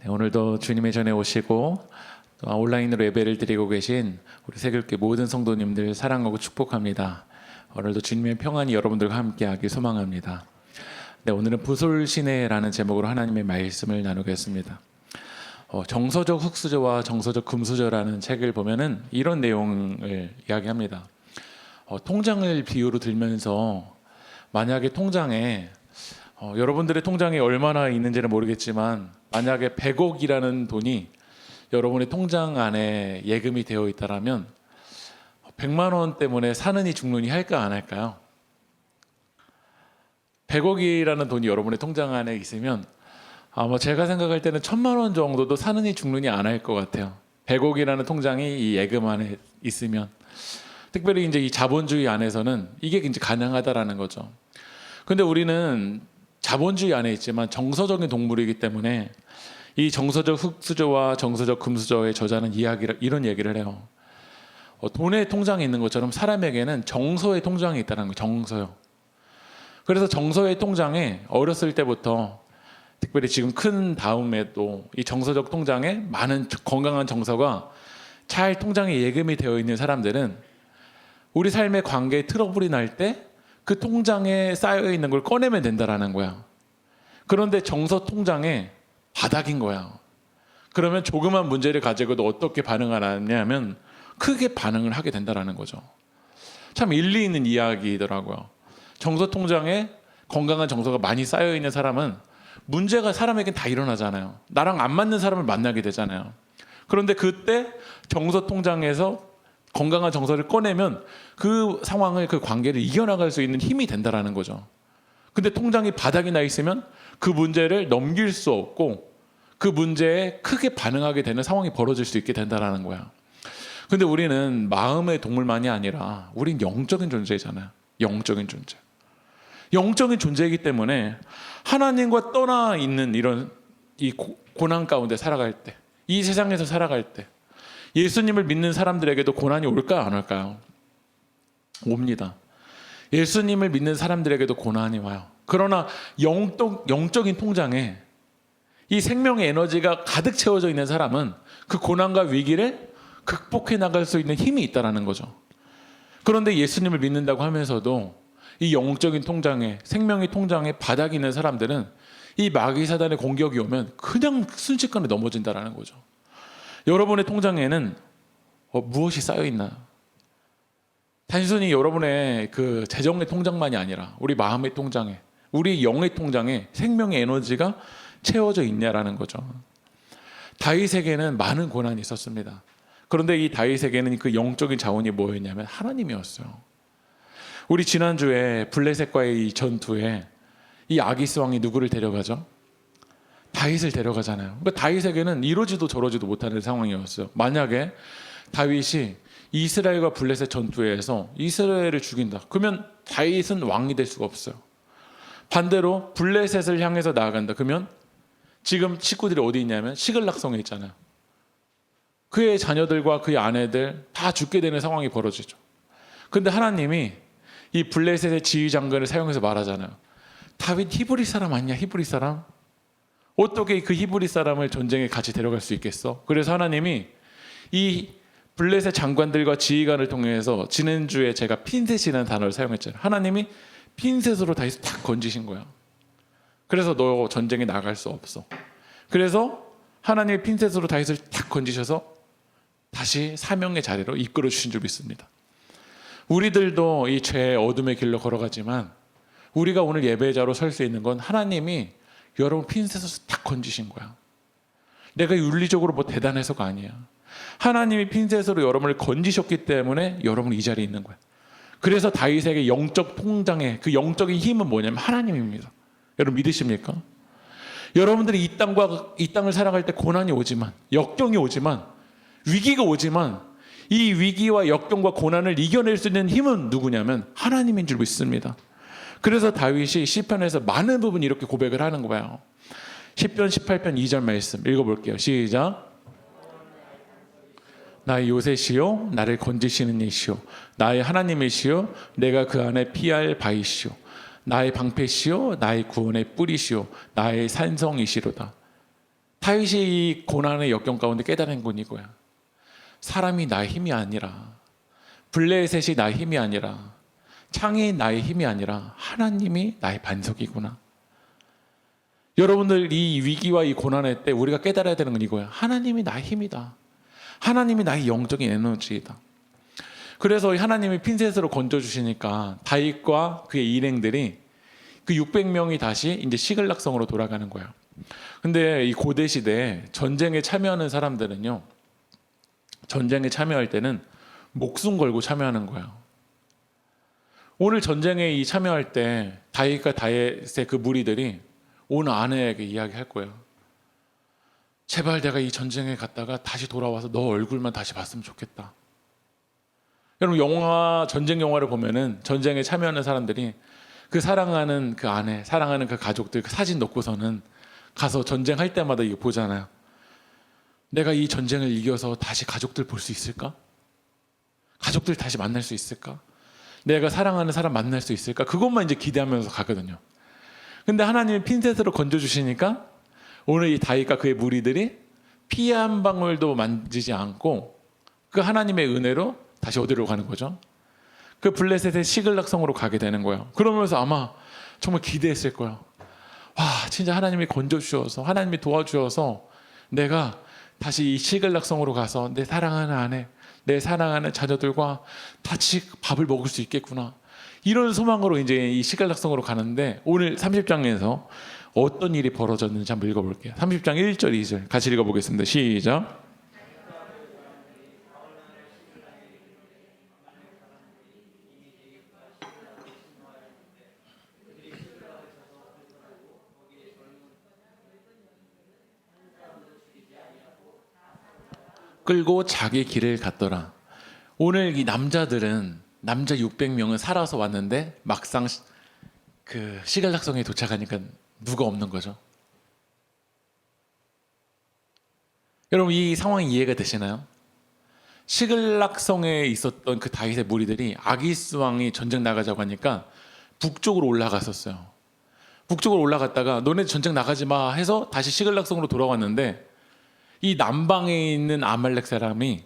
네, 오늘도 주님의 전에 오시고 또 온라인으로 예배를 드리고 계신 우리 새교회 모든 성도님들 사랑하고 축복합니다. 오늘도 주님의 평안이 여러분들과 함께하길 소망합니다. 네, 오늘은 부솔시내라는 제목으로 하나님의 말씀을 나누겠습니다. 정서적 흙수저와 정서적 금수저라는 책을 보면은 이런 내용을 이야기합니다. 통장을 비유로 들면서 만약에 통장에 여러분들의 통장에 얼마나 있는지는 모르겠지만 만약에 100억이라는 돈이 여러분의 통장 안에 예금이 되어 있다라면 100만 원 때문에 사느니 죽느니 할까 안 할까요? 100억이라는 돈이 여러분의 통장 안에 있으면 아마 제가 생각할 때는 1000만 원 정도도 사느니 죽느니 안 할 것 같아요. 100억이라는 통장이 이 예금 안에 있으면, 특별히 이제 이 자본주의 안에서는 이게 이제 가능하다라는 거죠. 근데 우리는 자본주의 안에 있지만 정서적인 동물이기 때문에 이 정서적 흙수저와 정서적 금수저의 저자는 이런 얘기를 해요. 돈의 통장이 있는 것처럼 사람에게는 정서의 통장이 있다는 거예요. 정서요. 그래서 정서의 통장에 어렸을 때부터, 특별히 지금 큰 다음에도 이 정서적 통장에 많은 건강한 정서가 잘 통장에 예금이 되어 있는 사람들은 우리 삶의 관계에 트러블이 날 때 그 통장에 쌓여 있는 걸 꺼내면 된다라는 거야. 그런데 정서 통장에 바닥인 거야. 그러면 조그만 문제를 가지고도 어떻게 반응을 하냐면 크게 반응을 하게 된다라는 거죠. 참 일리 있는 이야기더라고요. 정서 통장에 건강한 정서가 많이 쌓여 있는 사람은 문제가 사람에겐 다 일어나잖아요. 나랑 안 맞는 사람을 만나게 되잖아요. 그런데 그때 정서 통장에서 건강한 정서를 꺼내면 그 상황을, 그 관계를 이겨나갈 수 있는 힘이 된다라는 거죠. 근데 통장이 바닥이 나 있으면 그 문제를 넘길 수 없고 그 문제에 크게 반응하게 되는 상황이 벌어질 수 있게 된다라는 거야. 근데 우리는 마음의 동물만이 아니라 우린 영적인 존재잖아요. 영적인 존재. 영적인 존재이기 때문에 하나님과 떠나 있는 이런 이 고난 가운데 살아갈 때, 이 세상에서 살아갈 때 예수님을 믿는 사람들에게도 고난이 올까요, 안 올까요? 옵니다. 예수님을 믿는 사람들에게도 고난이 와요. 그러나 영적인 통장에 이 생명의 에너지가 가득 채워져 있는 사람은 그 고난과 위기를 극복해 나갈 수 있는 힘이 있다는 거죠. 그런데 예수님을 믿는다고 하면서도 이 영적인 통장에, 생명의 통장에 바닥이 있는 사람들은 이 마귀 사단의 공격이 오면 그냥 순식간에 넘어진다는 거죠. 여러분의 통장에는 무엇이 쌓여 있나요? 단순히 여러분의 그 재정의 통장만이 아니라 우리 마음의 통장에, 우리 영의 통장에 생명의 에너지가 채워져 있냐라는 거죠. 다윗에게는 많은 고난이 있었습니다. 그런데 이 다윗에게는 그 영적인 자원이 뭐였냐면 하나님이었어요. 우리 지난주에 블레셋과의 이 전투에 이 아기스 왕이 누구를 데려가죠? 다윗을 데려가잖아요. 그러니까 다윗에게는 이러지도 저러지도 못하는 상황이었어요. 만약에 다윗이 이스라엘과 블레셋 전투에서 이스라엘을 죽인다, 그러면 다윗은 왕이 될 수가 없어요. 반대로 블레셋을 향해서 나아간다, 그러면 지금 식구들이 어디 있냐면 시글락성에 있잖아요. 그의 자녀들과 그의 아내들 다 죽게 되는 상황이 벌어지죠. 근데 하나님이 이 블레셋의 지휘장관을 사용해서 말하잖아요. 다윗 히브리 사람 아니냐? 히브리 사람? 어떻게 그 히브리 사람을 전쟁에 같이 데려갈 수 있겠어? 그래서 하나님이 이 블레셋 장관들과 지휘관을 통해서, 지난주에 제가 핀셋이라는 단어를 사용했잖아요. 하나님이 핀셋으로 다시 탁 건지신 거야. 그래서 너 전쟁에 나갈 수 없어. 그래서 하나님이 핀셋으로 다윗을 탁 건지셔서 다시 사명의 자리로 이끌어 주신 줄 믿습니다. 우리들도 이 죄의 어둠의 길로 걸어가지만 우리가 오늘 예배자로 설 수 있는 건 하나님이 여러분 핀셋에서 탁 건지신 거야. 내가 윤리적으로 뭐 대단해서가 아니야. 하나님이 핀셋으로 여러분을 건지셨기 때문에 여러분이 이 자리에 있는 거야. 그래서 다윗에게 영적 통장에 그 영적인 힘은 뭐냐면 하나님입니다. 여러분 믿으십니까? 여러분들이 이 땅을 살아갈 때 고난이 오지만, 역경이 오지만, 위기가 오지만 이 위기와 역경과 고난을 이겨낼 수 있는 힘은 누구냐면 하나님인 줄 믿습니다. 그래서 다윗이 시편에서 많은 부분 이렇게 고백을 하는 거예요. 시편 18편 2절 말씀 읽어볼게요. 시작. 나의 요새시요 나를 건지시는 이시요 나의 하나님이시요 내가 그 안에 피할 바이시요 나의 방패시요 나의 구원의 뿌리시요 나의 산성이시로다. 다윗이 이 고난의 역경 가운데 깨달은 건 이거야. 사람이 나의 힘이 아니라, 블레셋이 나의 힘이 아니라, 창이 나의 힘이 아니라 하나님이 나의 반석이구나. 여러분들 이 위기와 이 고난의 때 우리가 깨달아야 되는 건 이거야. 하나님이 나의 힘이다. 하나님이 나의 영적인 에너지이다. 그래서 하나님이 핀셋으로 건져주시니까 다윗과 그의 일행들이 그 600명이 다시 이제 시글락성으로 돌아가는 거야. 근데 이 고대 시대에 전쟁에 참여하는 사람들은요, 전쟁에 참여할 때는 목숨 걸고 참여하는 거예요. 오늘 전쟁에 이 참여할 때 다윗과 다윗의 그 무리들이 오늘 아내에게 이야기할 거예요. 제발 내가 이 전쟁에 갔다가 다시 돌아와서 너 얼굴만 다시 봤으면 좋겠다. 여러분 전쟁 영화를 보면은 전쟁에 참여하는 사람들이 그 사랑하는 그 아내, 사랑하는 그 가족들 그 사진 넣고서는 가서 전쟁할 때마다 이거 보잖아요. 내가 이 전쟁을 이겨서 다시 가족들 볼 수 있을까? 가족들 다시 만날 수 있을까? 내가 사랑하는 사람 만날 수 있을까? 그것만 이제 기대하면서 가거든요. 근데 하나님이 핀셋으로 건져주시니까 오늘 이 다윗과 그의 무리들이 피 한 방울도 만지지 않고 그 하나님의 은혜로 다시 어디로 가는 거죠? 그 블레셋의 시글락성으로 가게 되는 거예요. 그러면서 아마 정말 기대했을 거예요. 와, 진짜 하나님이 건져주셔서, 하나님이 도와주셔서 내가 다시 이 시글락성으로 가서 내 사랑하는 아내, 내 사랑하는 자녀들과 같이 밥을 먹을 수 있겠구나. 이런 소망으로 이제 이 시글락성으로 가는데 오늘 30장에서 어떤 일이 벌어졌는지 한번 읽어볼게요. 30장 1절, 2절 같이 읽어보겠습니다. 시작. 끌고 자기 길을 갔더라. 오늘 이 남자들은 남자 600명은 살아서 왔는데 막상 그 시글락성에 도착하니까 누가 없는 거죠. 여러분 이 상황이 이해가 되시나요? 시글락성에 있었던 그 다윗의 무리들이 아기스 왕이 전쟁 나가자고 하니까 북쪽으로 올라갔었어요. 북쪽으로 올라갔다가 너네 전쟁 나가지 마 해서 다시 시글락성으로 돌아왔는데 이 남방에 있는 아말렉 사람이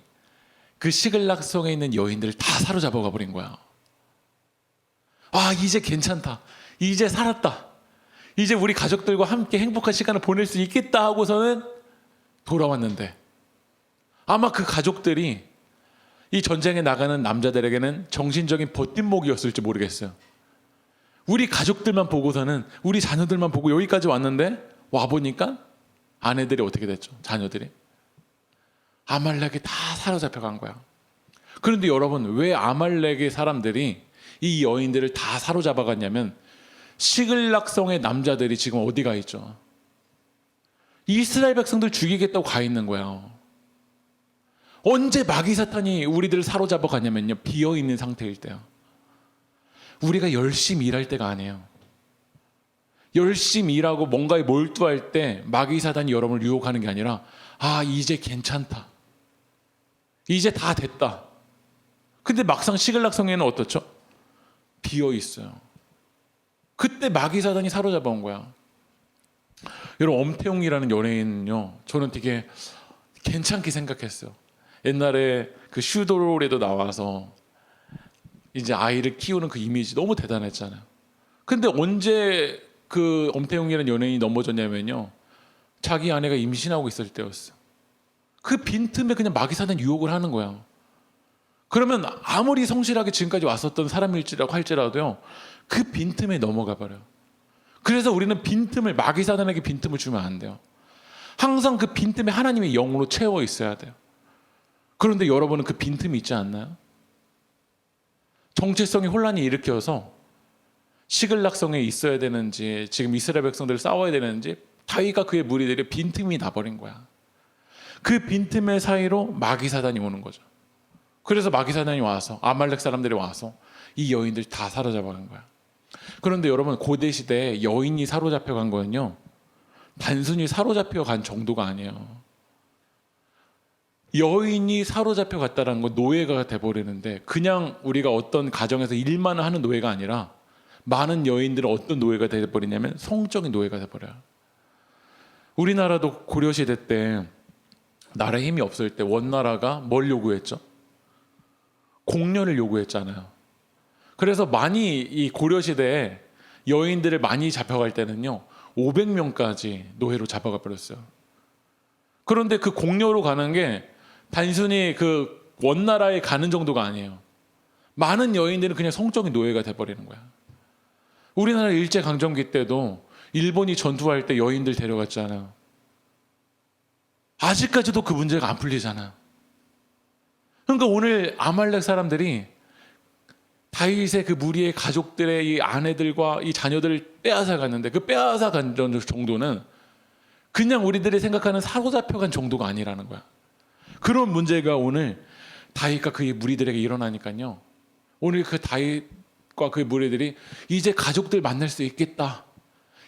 그 시글락성에 있는 여인들을 다 사로잡아가 버린 거야. 아, 이제 괜찮다. 이제 살았다. 이제 우리 가족들과 함께 행복한 시간을 보낼 수 있겠다 하고서는 돌아왔는데 아마 그 가족들이 이 전쟁에 나가는 남자들에게는 정신적인 버팀목이었을지 모르겠어요. 우리 가족들만 보고서는 우리 자녀들만 보고 여기까지 왔는데 와보니까 아내들이 어떻게 됐죠? 자녀들이 아말렉에 다 사로잡혀 간 거야. 그런데 여러분 왜 아말렉의 사람들이 이 여인들을 다 사로잡아 갔냐면 시글락성의 남자들이 지금 어디 가 있죠? 이스라엘 백성들 죽이겠다고 가 있는 거야. 언제 마귀 사탄이 우리들을 사로잡아 가냐면요, 비어 있는 상태일 때요. 우리가 열심히 일할 때가 아니에요. 열심히 일하고 뭔가에 몰두할 때 마귀 사탄이 여러분을 유혹하는 게 아니라 아, 이제 괜찮다. 이제 다 됐다. 근데 막상 시글락성에는 어떻죠? 비어 있어요. 그때 마귀 사단이 사로잡아 온 거야. 여러분 엄태웅이라는 연예인은요, 저는 되게 괜찮게 생각했어요. 옛날에 그 슈돌에도 나와서 이제 아이를 키우는 그 이미지 너무 대단했잖아요. 근데 언제 그 엄태웅이라는 연예인이 넘어졌냐면요, 자기 아내가 임신하고 있을 때였어요. 그 빈틈에 그냥 마귀 사단 유혹을 하는 거야. 그러면 아무리 성실하게 지금까지 왔었던 사람일지라고 할지라도요, 그 빈틈에 넘어가 버려요. 그래서 우리는 빈틈을, 마귀 사단에게 빈틈을 주면 안 돼요. 항상 그 빈틈에 하나님의 영으로 채워 있어야 돼요. 그런데 여러분은 그 빈틈이 있지 않나요? 정체성이 혼란이 일으켜서 시글락성에 있어야 되는지, 지금 이스라엘 백성들 싸워야 되는지 다윗과 그의 무리들이 빈틈이 나버린 거야. 그 빈틈의 사이로 마귀 사단이 오는 거죠. 그래서 마귀 사단이 와서, 아말렉 사람들이 와서 이 여인들 다 사로잡아 간 거야. 그런데 여러분 고대 시대에 여인이 사로잡혀 간 거는요, 단순히 사로잡혀 간 정도가 아니에요. 여인이 사로잡혀 갔다는 건 노예가 돼버리는데, 그냥 우리가 어떤 가정에서 일만 하는 노예가 아니라 많은 여인들은 어떤 노예가 돼버리냐면 성적인 노예가 돼버려요. 우리나라도 고려시대 때 나라에 힘이 없을 때 원나라가 뭘 요구했죠? 공려를 요구했잖아요. 그래서 많이 이 고려시대에 여인들을 많이 잡혀갈 때는요 500명까지 노예로 잡아가 버렸어요. 그런데 그 공려로 가는 게 단순히 그 원나라에 가는 정도가 아니에요. 많은 여인들은 그냥 성적인 노예가 돼버리는 거야. 우리나라 일제강점기 때도 일본이 전투할 때 여인들 데려갔잖아요. 아직까지도 그 문제가 안 풀리잖아요. 그러니까 오늘 아말렉 사람들이 다윗의 그 무리의 가족들의 이 아내들과 이 자녀들을 빼앗아 갔는데 그 빼앗아 간 정도는 그냥 우리들이 생각하는 사로잡혀간 정도가 아니라는 거야. 그런 문제가 오늘 다윗과 그의 무리들에게 일어나니까요. 오늘 그 다윗과 그의 무리들이 이제 가족들 만날 수 있겠다.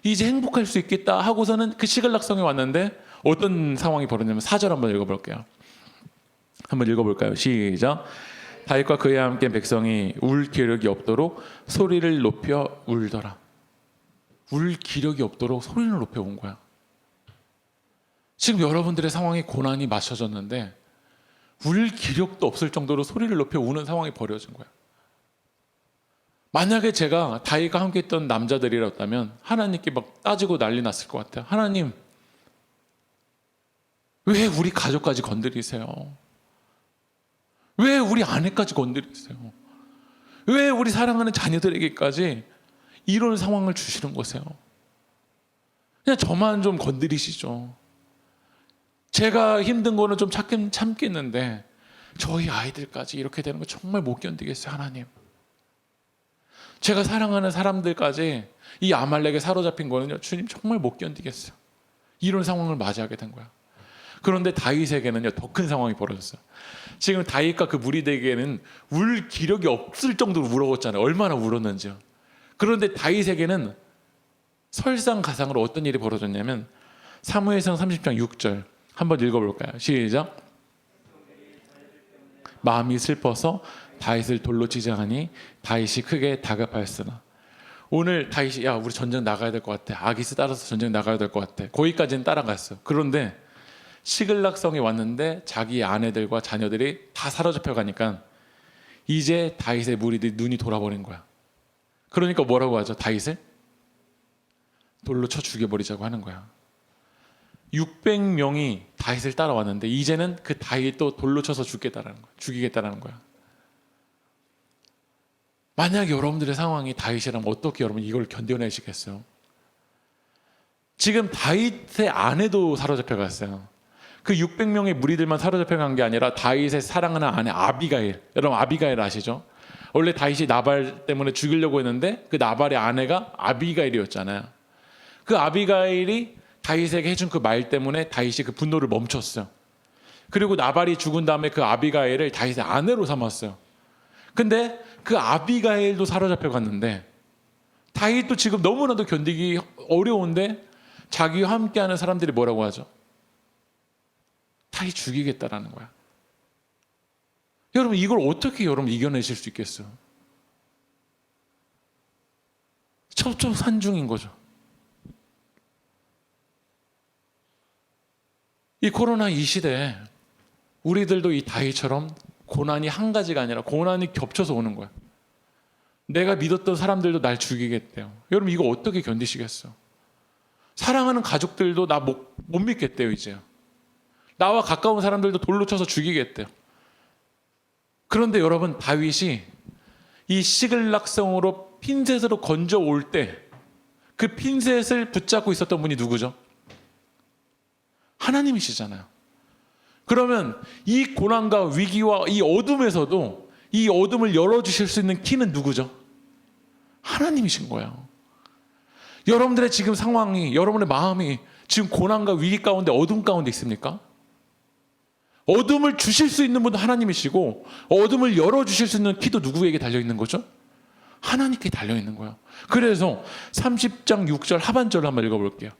이제 행복할 수 있겠다 하고서는 그 시글락성에 왔는데 어떤 상황이 벌어졌냐면 4절 한번 읽어볼게요. 한번 읽어볼까요? 시작. 다윗과 그와 함께 백성이 울 기력이 없도록 소리를 높여 울더라. 울 기력이 없도록 소리를 높여 온 거야. 지금 여러분들의 상황이 고난이 맞춰졌는데 울 기력도 없을 정도로 소리를 높여 우는 상황이 벌어진 거야. 만약에 제가 다윗과 함께 했던 남자들이었다면 하나님께 막 따지고 난리 났을 것 같아요. 하나님, 왜 우리 가족까지 건드리세요? 왜 우리 아내까지 건드리세요? 왜 우리 사랑하는 자녀들에게까지 이런 상황을 주시는 거세요? 그냥 저만 좀 건드리시죠. 제가 힘든 거는 좀 참겠는데 저희 아이들까지 이렇게 되는 거 정말 못 견디겠어요, 하나님. 제가 사랑하는 사람들까지 이 아말렉에 사로잡힌 거는요, 주님 정말 못 견디겠어요. 이런 상황을 맞이하게 된 거야. 그런데 다윗에게는요, 더 큰 상황이 벌어졌어요. 지금 다윗과 그 무리들에게는 울 기력이 없을 정도로 울었잖아요. 얼마나 울었는지요. 그런데 다윗에게는 설상가상으로 어떤 일이 벌어졌냐면 사무엘상 30장 6절 한번 읽어볼까요? 시작. 마음이 슬퍼서 다윗을 돌로 치자 하니 다윗이 크게 다급하였으나. 오늘 다윗이 야 우리 전쟁 나가야 될 것 같아. 아기스 따라서 전쟁 나가야 될 것 같아. 거기까지는 따라갔어. 그런데 시글락성이 왔는데 자기 아내들과 자녀들이 다 사로잡혀 가니까 이제 다윗의 무리들이 눈이 돌아버린 거야. 그러니까 뭐라고 하죠? 다윗을 돌로 쳐 죽여버리자고 하는 거야. 600명이 다윗을 따라왔는데 이제는 그 다윗도 돌로 쳐서 죽이겠다라는 거야. 만약 여러분들의 상황이 다윗이라면 어떻게 여러분 이걸 견뎌내시겠어요? 지금 다윗의 아내도 사로잡혀 갔어요. 그 600명의 무리들만 사로잡혀 간 게 아니라 다윗의 사랑하는 아내 아비가일. 여러분 아비가일 아시죠? 원래 다윗이 나발 때문에 죽이려고 했는데 그 나발의 아내가 아비가일이었잖아요. 그 아비가일이 다윗에게 해준 그 말 때문에 다윗이 그 분노를 멈췄어요. 그리고 나발이 죽은 다음에 그 아비가일을 다윗의 아내로 삼았어요. 근데 그 아비가일도 사로잡혀 갔는데 다윗도 지금 너무나도 견디기 어려운데 자기와 함께하는 사람들이 뭐라고 하죠? 다윗 죽이겠다라는 거야. 여러분 이걸 어떻게 여러분 이겨내실 수 있겠어요? 첩첩산중인 거죠. 이 코로나 이 시대에 우리들도 이 다윗처럼 고난이 한 가지가 아니라 고난이 겹쳐서 오는 거야. 내가 믿었던 사람들도 날 죽이겠대요. 여러분 이거 어떻게 견디시겠어요? 사랑하는 가족들도 나 못 믿겠대요. 이제요. 나와 가까운 사람들도 돌로 쳐서 죽이겠대요. 그런데 여러분 다윗이 이 시글락성으로 핀셋으로 건져올 때 그 핀셋을 붙잡고 있었던 분이 누구죠? 하나님이시잖아요. 그러면 이 고난과 위기와 이 어둠에서도 이 어둠을 열어주실 수 있는 키는 누구죠? 하나님이신 거예요. 여러분들의 지금 상황이, 여러분의 마음이 지금 고난과 위기 가운데 어둠 가운데 있습니까? 어둠을 주실 수 있는 분도 하나님이시고 어둠을 열어주실 수 있는 키도 누구에게 달려있는 거죠? 하나님께 달려있는 거예요. 그래서 30장 6절 하반절을 한번 읽어볼게요.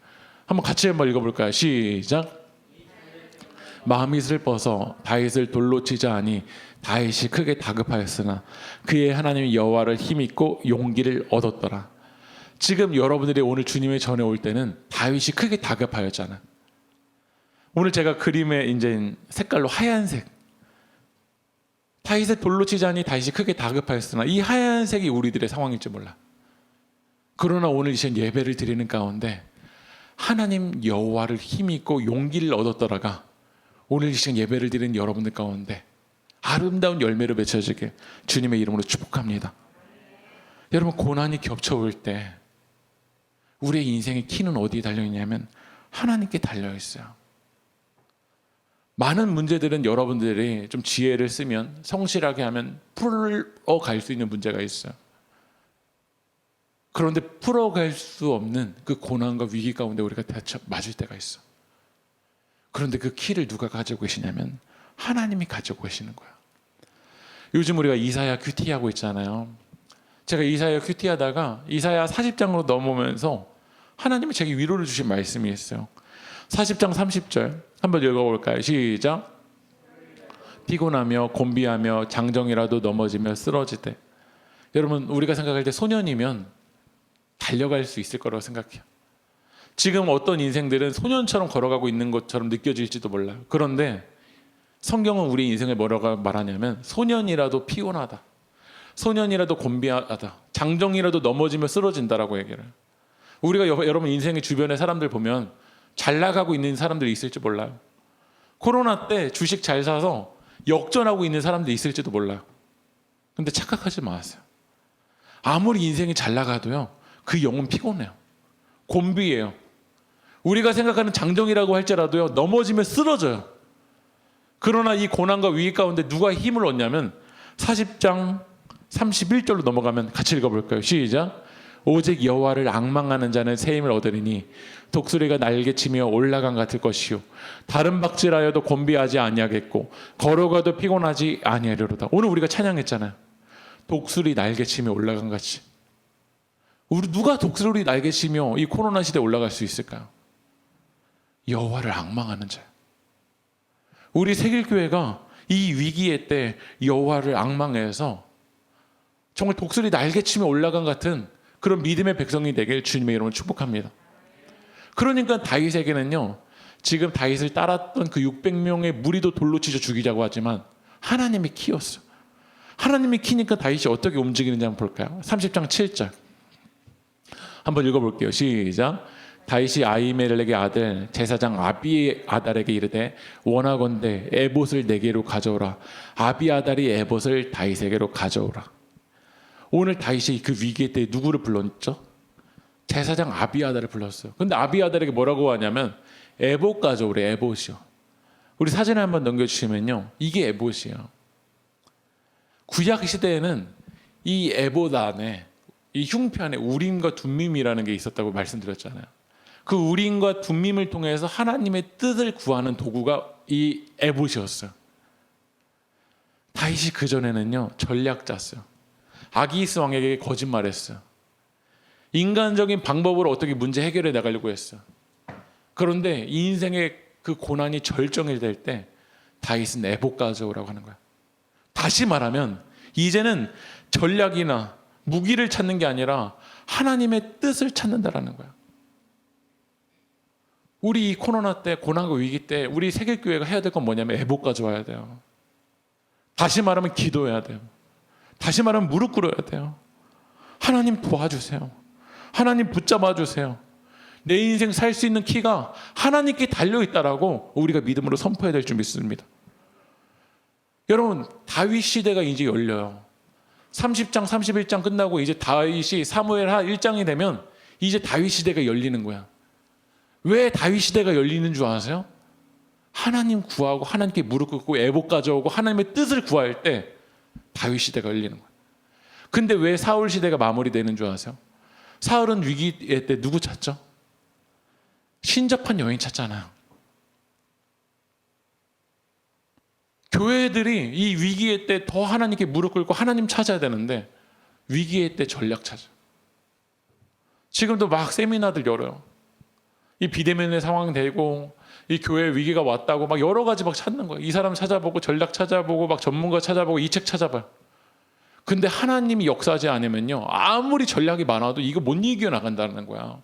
한번 같이 한번 읽어볼까요? 시작. 마음이 슬퍼서 다윗을 돌로 치자 하니 다윗이 크게 다급하였으나 그의 하나님 여호와를 힘입고 용기를 얻었더라. 지금 여러분들이 오늘 주님의 전에 올 때는 다윗이 크게 다급하였잖아. 오늘 제가 그림에 이제 색깔로 하얀색, 다윗의 돌로 치자니 다윗이 크게 다급하였으나 이 하얀색이 우리들의 상황일지 몰라. 그러나 오늘 이 시간 예배를 드리는 가운데 하나님 여호와를 힘입고 용기를 얻었더라가 오늘 이 시간 예배를 드리는 여러분들 가운데 아름다운 열매로 맺혀지게 주님의 이름으로 축복합니다. 여러분, 고난이 겹쳐올 때 우리의 인생의 키는 어디에 달려있냐면 하나님께 달려있어요. 많은 문제들은 여러분들이 좀 지혜를 쓰면, 성실하게 하면 풀어갈 수 있는 문제가 있어요. 그런데 풀어갈 수 없는 그 고난과 위기 가운데 우리가 맞을 때가 있어. 그런데 그 키를 누가 가지고 계시냐면 하나님이 가지고 계시는 거야. 요즘 우리가 이사야 큐티하고 있잖아요. 제가 이사야 큐티하다가 이사야 40장으로 넘어오면서 하나님이 제게 위로를 주신 말씀이 있어요. 40장 30절 한번 읽어볼까요? 시작. 피곤하며 곤비하며 장정이라도 넘어지며 쓰러지되. 여러분, 우리가 생각할 때 소년이면 달려갈 수 있을 거라고 생각해요. 지금 어떤 인생들은 소년처럼 걸어가고 있는 것처럼 느껴질지도 몰라요. 그런데 성경은 우리 인생을 뭐라고 말하냐면 소년이라도 피곤하다, 소년이라도 곤비하다, 장정이라도 넘어지며 쓰러진다라고 얘기를 해요. 우리가 여러분 인생의 주변의 사람들 보면 잘 나가고 있는 사람들이 있을지 몰라요. 코로나 때 주식 잘 사서 역전하고 있는 사람들이 있을지도 몰라요. 근데 착각하지 마세요. 아무리 인생이 잘 나가도요, 그 영은 피곤해요. 곤비예요. 우리가 생각하는 장정이라고 할지라도요, 넘어지면 쓰러져요. 그러나 이 고난과 위기 가운데 누가 힘을 얻냐면 40장 31절로 넘어가면 같이 읽어볼까요? 시작. 오직 여호와를 앙망하는 자는 새 힘을 얻으리니 독수리가 날개치며 올라간 같을 것이요 다른 박질하여도 곤비하지 아니하겠고 걸어가도 피곤하지 아니하리로다. 오늘 우리가 찬양했잖아요. 독수리 날개치며 올라간 같이. 우리 누가 독수리 날개치며 이 코로나 시대에 올라갈 수 있을까요? 여호와를 앙망하는 자. 우리 세길교회가 이 위기의 때 여호와를 앙망해서 정말 독수리 날개치며 올라간 같은 그런 믿음의 백성이 되길 주님의 이름으로 축복합니다. 그러니까 다윗에게는요, 지금 다윗을 따랐던 그 600명의 무리도 돌로 치져 죽이자고 하지만 하나님이 키웠어요. 하나님이 키니까 다윗이 어떻게 움직이는지 한번 볼까요? 30장 7절 한번 읽어볼게요. 시작. 다윗이 아히멜렉의 아들 제사장 아비아달에게 이르되 원하건대 에봇을 내게로 가져오라. 아비아달이 에봇을 다윗에게로 가져오라. 오늘 다윗이 그 위기의 때 누구를 불렀죠? 제사장 아비아달을 불렀어요. 근데 아비아달에게 뭐라고 하냐면 에봇 가져오래. 에봇이요. 우리 사진을 한번 넘겨주시면요, 이게 에봇이에요. 구약 시대에는 이 에봇 안에, 이 흉패 안에 우림과 둠밈이라는 게 있었다고 말씀드렸잖아요. 그 우림과 둠밈을 통해서 하나님의 뜻을 구하는 도구가 이 에봇이었어요. 다윗이 그 전에는요, 전략 짰어요. 아기스 왕에게 거짓말했어요. 인간적인 방법으로 어떻게 문제 해결해 나가려고 했어요. 그런데 인생의 그 고난이 절정이 될 때 다윗은 에봇 가져오라고 하는 거야. 다시 말하면 이제는 전략이나 무기를 찾는 게 아니라 하나님의 뜻을 찾는다라는 거야. 우리 이 코로나 때, 고난과 위기 때 우리 세계교회가 해야 될 건 뭐냐면 에봇 가져와야 돼요. 다시 말하면 기도해야 돼요. 다시 말하면 무릎 꿇어야 돼요. 하나님 도와주세요. 하나님 붙잡아 주세요. 내 인생 살 수 있는 키가 하나님께 달려있다라고 우리가 믿음으로 선포해야 될 줄 믿습니다. 여러분, 다윗 시대가 이제 열려요. 30장 31장 끝나고 이제 다윗이 사무엘하 1장이 되면 이제 다윗 시대가 열리는 거야. 왜 다윗 시대가 열리는 줄 아세요? 하나님 구하고 하나님께 무릎 꿇고 에봇 가져오고 하나님의 뜻을 구할 때 다윗 시대가 열리는 거예요. 근데 왜 사울 시대가 마무리되는 줄 아세요? 사울은 위기의 때 누구 찾죠? 신접한 여인 찾잖아요. 교회들이 이 위기의 때 더 하나님께 무릎 꿇고 하나님 찾아야 되는데 위기의 때 전략 찾아요. 지금도 막 세미나들 열어요. 이 비대면의 상황 되고 이 교회 위기가 왔다고 막 여러 가지 막 찾는 거예요. 이 사람 찾아보고 전략 찾아보고 막 전문가 찾아보고 이 책 찾아봐요. 근데 하나님이 역사하지 않으면요, 아무리 전략이 많아도 이거 못 이겨 나간다는 거야.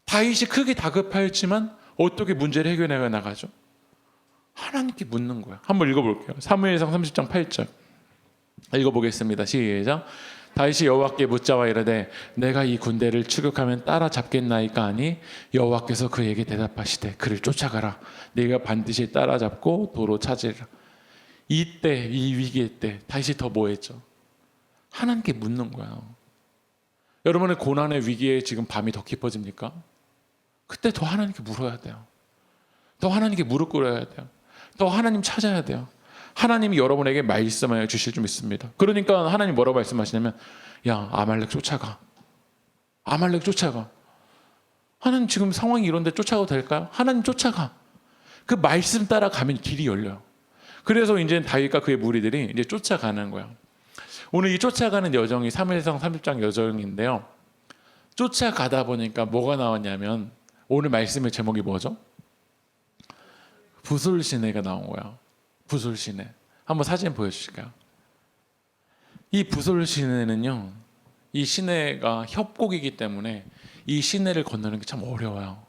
다윗이 크게 다급하였지만 어떻게 문제를 해결해 나가죠? 하나님께 묻는 거야. 한번 읽어볼게요. 사무엘상 30장 8절 읽어보겠습니다. 시작. 다윗이 여호와께 묻자와 이르되 내가 이 군대를 추격하면 따라잡겠나이까 하니 여호와께서 그에게 대답하시되 그를 쫓아가라. 네가 반드시 따라잡고 도로 찾으리라. 이때 이 위기의 때 다윗이 더 뭐했죠? 하나님께 묻는 거예요. 여러분의 고난의 위기에 지금 밤이 더 깊어집니까? 그때 더 하나님께 물어야 돼요. 더 하나님께 무릎 꿇어야 돼요. 더 하나님 찾아야 돼요. 하나님이 여러분에게 말씀하여 주실 줄 믿습니다. 그러니까 하나님 뭐라고 말씀하시냐면 야 아말렉 쫓아가. 아말렉 쫓아가. 하나님 지금 상황이 이런데 쫓아가도 될까요? 하나님 쫓아가. 그 말씀 따라 가면 길이 열려요. 그래서 이제 다윗과 그의 무리들이 이제 쫓아가는 거예요. 오늘 이 쫓아가는 여정이 사무엘상 30장 여정인데요. 쫓아가다 보니까 뭐가 나왔냐면 오늘 말씀의 제목이 뭐죠? 부솔시내가 나온 거예요. 부솔시내. 한번 사진 보여주실까요? 이 부솔시내는요. 이 시내가 협곡이기 때문에 이 시내를 건너는 게 참 어려워요.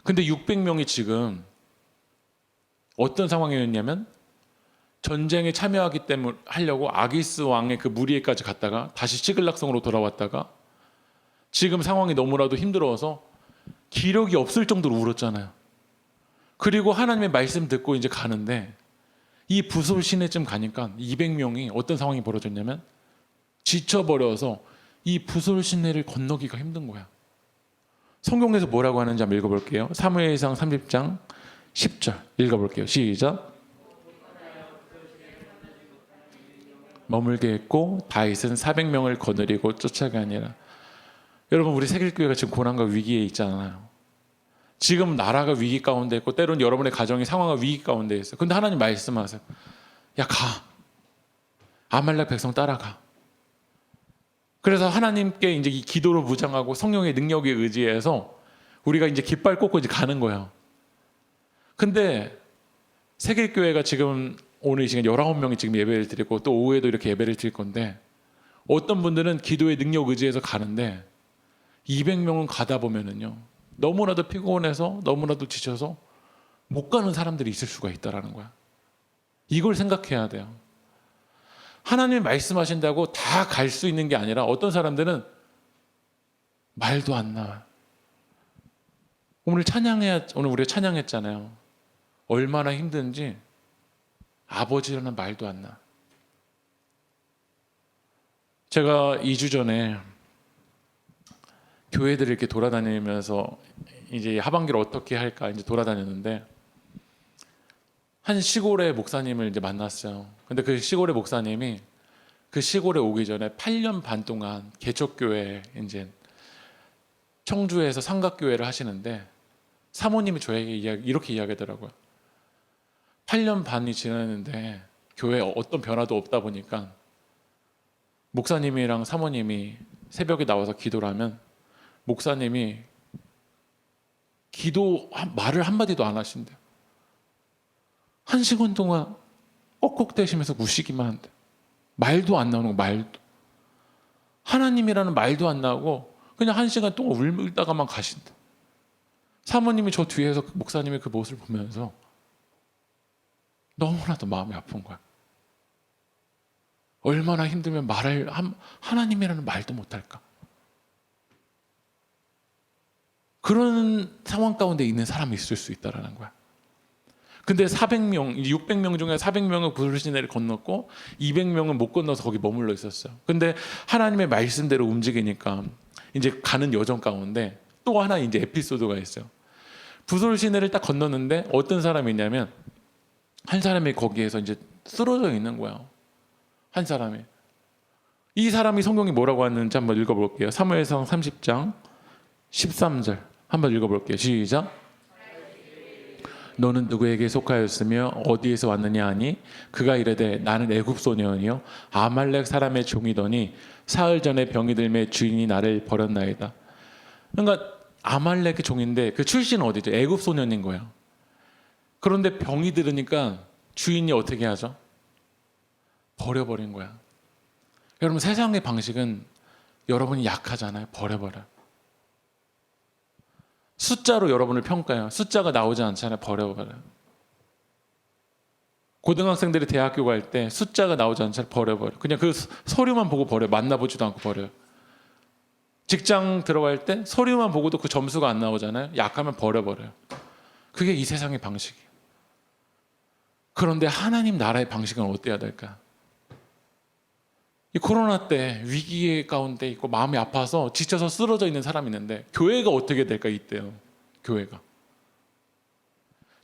근데 600명이 지금 어떤 상황이었냐면 전쟁에 참여하기 때문에 하려고 아기스 왕의 그 무리에까지 갔다가 다시 시글락성으로 돌아왔다가 지금 상황이 너무나도 힘들어서 기력이 없을 정도로 울었잖아요. 그리고 하나님의 말씀 듣고 이제 가는데 이 부솔 시내쯤 가니까 200명이 어떤 상황이 벌어졌냐면 지쳐버려서 이 부솔 시내를 건너기가 힘든 거야. 성경에서 뭐라고 하는지 한번 읽어볼게요. 사무엘상 30장 10절 읽어볼게요. 시작. 머물게 했고 다윗은 400명을 거느리고 쫓아가니라. 여러분 우리 새길교회가 지금 고난과 위기에 있잖아요. 지금 나라가 위기 가운데 있고 때로는 여러분의 가정이 상황과 위기 가운데 있어요. 근데 하나님 말씀하세요. 야 가. 아말렉 백성 따라가. 그래서 하나님께 이제 이 기도로 무장하고 성령의 능력에 의지해서 우리가 이제 깃발 꽂고 이제 가는 거예요. 근데 새길교회가 지금 오늘 이 시간 19명이 지금 예배를 드리고 또 오후에도 이렇게 예배를 드릴 건데 어떤 분들은 기도의 능력 의지해서 가는데 200명은 가다 보면은요 너무나도 피곤해서 너무나도 지쳐서 못 가는 사람들이 있을 수가 있다라는 거야. 이걸 생각해야 돼요. 하나님이 말씀하신다고 다 갈 수 있는 게 아니라 어떤 사람들은 말도 안 나와. 오늘 우리가 찬양했잖아요. 얼마나 힘든지 아버지라는 말도 안 나. 제가 2주 전에 교회들을 이렇게 돌아다니면서 이제 하반기를 어떻게 할까 이제 돌아다녔는데 한 시골의 목사님을 이제 만났어요. 근데 그 시골의 목사님이 그 시골에 오기 전에 8년 반 동안 개척교회 이제 청주에서 삼각교회를 하시는데 사모님이 저에게 이렇게 이야기하더라고요. 8년 반이 지났는데 교회에 어떤 변화도 없다 보니까 목사님이랑 사모님이 새벽에 나와서 기도를 하면 목사님이 말을 한마디도 안 하신대요. 1시간 동안 꺽꺽대시면서 우시기만 한대. 말도 안 나오는 거, 말도. 하나님이라는 말도 안 나오고 그냥 1시간 동안 울다가만 가신대. 사모님이 저 뒤에서 목사님의 그 모습을 보면서 너무나도 마음이 아픈 거야. 얼마나 힘들면 하나님이라는 말도 못할까. 그런 상황 가운데 있는 사람이 있을 수 있다는 거야. 근데 600명 중에 400명은 부르시내를 건넜고 200명은 못 건너서 거기 머물러 있었어요. 근데 하나님의 말씀대로 움직이니까 이제 가는 여정 가운데 또 하나 이제 에피소드가 있어요. 부솔 시내를 딱 건넜는데 어떤 사람이 있냐면 한 사람이 거기에서 이제 쓰러져 있는 거예요. 한 사람이. 이 사람이 성경이 뭐라고 하는지 한번 읽어볼게요. 사무엘상 30장 13절 한번 읽어볼게요. 시작. 너는 누구에게 속하였으며 어디에서 왔느냐 하니 그가 이르되 나는 애굽 소년이요 아말렉 사람의 종이더니 사흘 전에 병이 들매 주인이 나를 버렸나이다. 그러니까 아말렉의 종인데 그 출신은 어디죠? 애굽 소년인 거예요. 그런데 병이 들으니까 주인이 어떻게 하죠? 버려버린 거야. 여러분 세상의 방식은 여러분이 약하잖아요. 버려버려. 숫자로 여러분을 평가해요. 숫자가 나오지 않잖아요. 버려버려요. 고등학생들이 대학교 갈 때 숫자가 나오지 않잖아요. 버려버려요. 그냥 그 서류만 보고 버려요. 만나보지도 않고 버려요. 직장 들어갈 때 서류만 보고도 그 점수가 안 나오잖아요. 약하면 버려버려요. 그게 이 세상의 방식이에요. 그런데 하나님 나라의 방식은 어때야 될까? 이 코로나 때 위기 가운데 있고 마음이 아파서 지쳐서 쓰러져 있는 사람이 있는데 교회가 어떻게 될까 이때요. 교회가.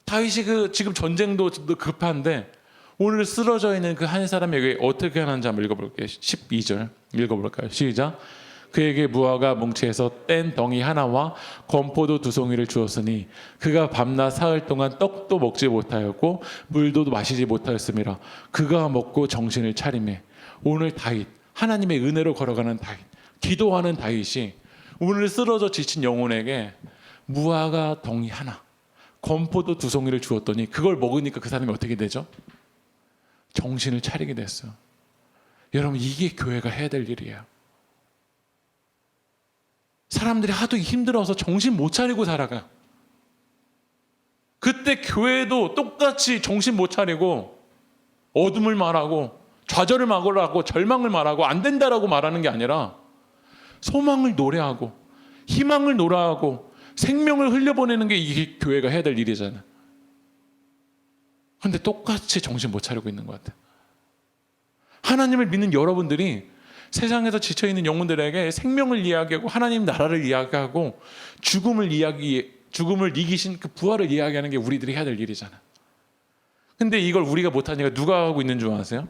다윗이 지금 전쟁도 급한데 오늘 쓰러져 있는 그 한 사람에게 어떻게 하는지 한번 읽어볼게요. 12절 읽어볼까요? 시작. 그에게 무화과 뭉치에서 뗀 덩이 하나와 건포도 2송이를 주었으니 그가 밤낮 사흘 동안 떡도 먹지 못하였고 물도 마시지 못하였음이라. 그가 먹고 정신을 차리매. 오늘 다윗, 하나님의 은혜로 걸어가는 다윗, 기도하는 다윗이 오늘 쓰러져 지친 영혼에게 무화과 덩이 하나, 건포도 2송이를 주었더니 그걸 먹으니까 그 사람이 어떻게 되죠? 정신을 차리게 됐어요. 여러분, 이게 교회가 해야 될 일이에요. 사람들이 하도 힘들어서 정신 못 차리고 살아가. 그때 교회도 똑같이 정신 못 차리고 어둠을 말하고 좌절을 말하고 절망을 말하고 안 된다라고 말하는 게 아니라 소망을 노래하고 희망을 노래하고 생명을 흘려보내는 게 이게 교회가 해야 될 일이잖아요. 그런데 똑같이 정신 못 차리고 있는 것 같아요. 하나님을 믿는 여러분들이 세상에서 지쳐있는 영혼들에게 생명을 이야기하고 하나님 나라를 이야기하고 죽음을 이기신 그 부활을 이야기하는 게 우리들이 해야 될 일이잖아요. 근데 이걸 우리가 못하니까 누가 하고 있는 줄 아세요?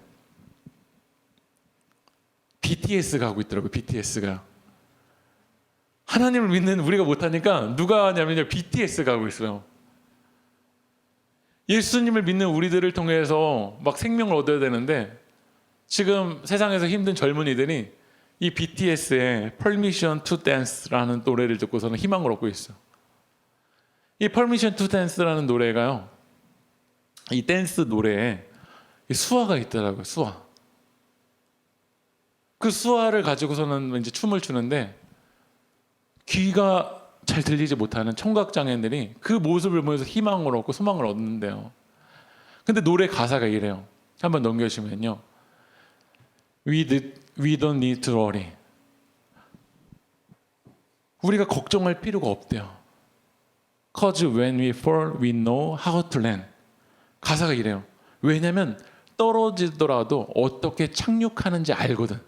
BTS가 하고 있더라고요. BTS가. 하나님을 믿는 우리가 못하니까 누가 하냐면요, BTS가 하고 있어요. 예수님을 믿는 우리들을 통해서 막 생명을 얻어야 되는데 지금 세상에서 힘든 젊은이들이 이 BTS의 Permission to Dance라는 노래를 듣고서는 희망을 얻고 있어요. 이 Permission to Dance라는 노래가요, 이 댄스 노래에 수화가 있더라고요. 수화. 그 수화를 가지고서는 이제 춤을 추는데 귀가 잘 들리지 못하는 청각장애인들이 그 모습을 보면서 희망을 얻고 소망을 얻는데요. 근데 노래 가사가 이래요. 한번 넘겨주시면요. We don't need to worry. 우리가 걱정할 필요가 없대요. Cause when we fall, we know how to land. 가사가 이래요. 왜냐하면 떨어지더라도 어떻게 착륙하는지 알거든.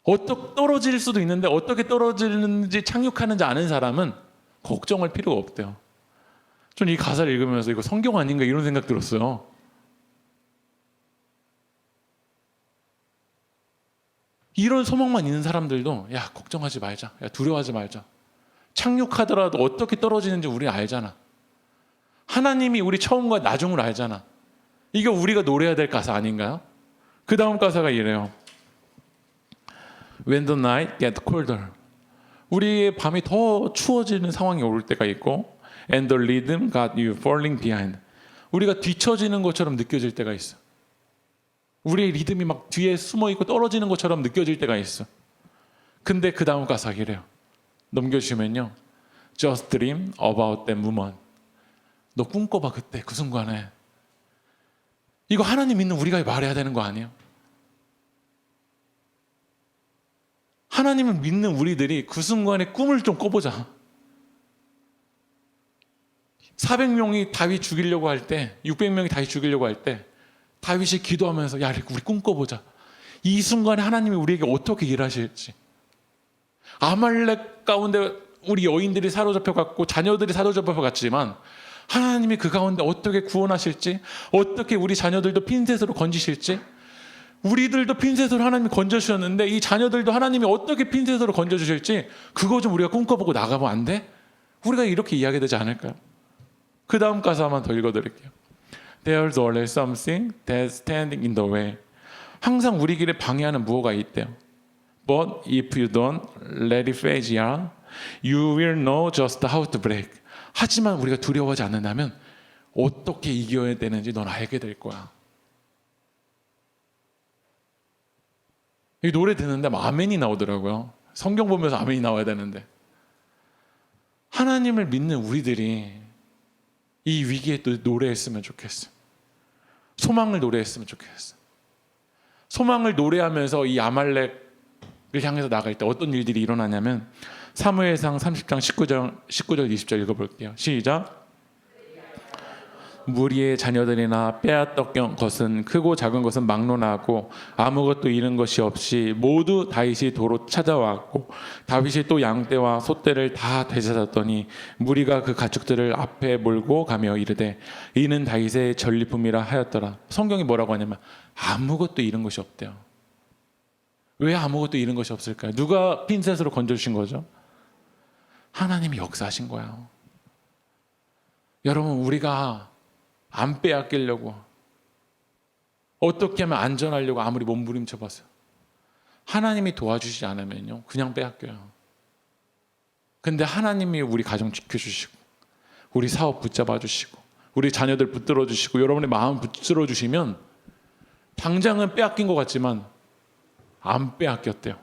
어떻게 떨어질 수도 있는데 어떻게 떨어지는지 착륙하는지 아는 사람은 걱정할 필요가 없대요. 전 이 가사를 읽으면서 이거 성경 아닌가 이런 생각 들었어요. 이런 소망만 있는 사람들도 야, 걱정하지 말자, 야, 두려워하지 말자. 착륙하더라도 어떻게 떨어지는지 우리 알잖아. 하나님이 우리 처음과 나중을 알잖아. 이게 우리가 노래해야 될 가사 아닌가요? 그 다음 가사가 이래요. When the night gets colder. 우리의 밤이 더 추워지는 상황이 올 때가 있고 And the rhythm got you falling behind. 우리가 뒤처지는 것처럼 느껴질 때가 있어. 우리의 리듬이 막 뒤에 숨어있고 떨어지는 것처럼 느껴질 때가 있어. 근데 그 다음 가사가 이래요. 넘겨주시면요. Just dream about that moment. 너 꿈꿔봐 그때 그 순간에. 이거 하나님 믿는 우리가 말해야 되는 거 아니에요? 하나님을 믿는 우리들이 그 순간에 꿈을 좀 꿔보자. 400명이 다윗 죽이려고 할 때, 600명이 다윗 죽이려고 할 때 다윗이 기도하면서 야, 우리 꿈꿔보자. 이 순간에 하나님이 우리에게 어떻게 일하실지. 아말렉 가운데 우리 여인들이 사로잡혀갔고 자녀들이 사로잡혀갔지만 하나님이 그 가운데 어떻게 구원하실지, 어떻게 우리 자녀들도 핀셋으로 건지실지, 우리들도 핀셋으로 하나님이 건져주셨는데 이 자녀들도 하나님이 어떻게 핀셋으로 건져주실지 그거 좀 우리가 꿈꿔보고 나가면 안 돼? 우리가 이렇게 이야기되지 않을까요? 그 다음 가사 한번 더 읽어드릴게요. There's always something that's standing in the way. 항상 우리 길에 방해하는 무엇가 있대요. But if you don't let it phase you, you will know just how to break. 하지만 우리가 두려워하지 않는다면 어떻게 이겨야 되는지 넌 알게 될 거야. 이 노래 듣는데 아멘이 나오더라고요. 성경 보면서 아멘이 나와야 되는데 하나님을 믿는 우리들이 이 위기에 또 노래했으면 좋겠어요. 소망을 노래했으면 좋겠어요. 소망을 노래하면서 이 아말렉을 향해서 나갈 때 어떤 일들이 일어나냐면 사무엘상 30장 19절 20절 읽어볼게요. 시작. 무리의 자녀들이나 빼앗던 것은 크고 작은 것은 막론하고 아무것도 잃은 것이 없이 모두 다윗이 도로 찾아왔고 다윗이 또 양떼와 소떼를 다 되찾았더니 무리가 그 가축들을 앞에 몰고 가며 이르되 이는 다윗의 전리품이라 하였더라. 성경이 뭐라고 하냐면 아무것도 잃은 것이 없대요. 왜 아무것도 잃은 것이 없을까요? 누가 핀셋으로 건져주신 거죠? 하나님이 역사하신 거예요. 여러분, 우리가 안 빼앗기려고 어떻게 하면 안전하려고 아무리 몸부림쳐 봤어요. 하나님이 도와주시지 않으면요 그냥 빼앗겨요. 근데 하나님이 우리 가정 지켜주시고 우리 사업 붙잡아 주시고 우리 자녀들 붙들어 주시고 여러분의 마음 붙들어 주시면 당장은 빼앗긴 것 같지만 안 빼앗겼대요.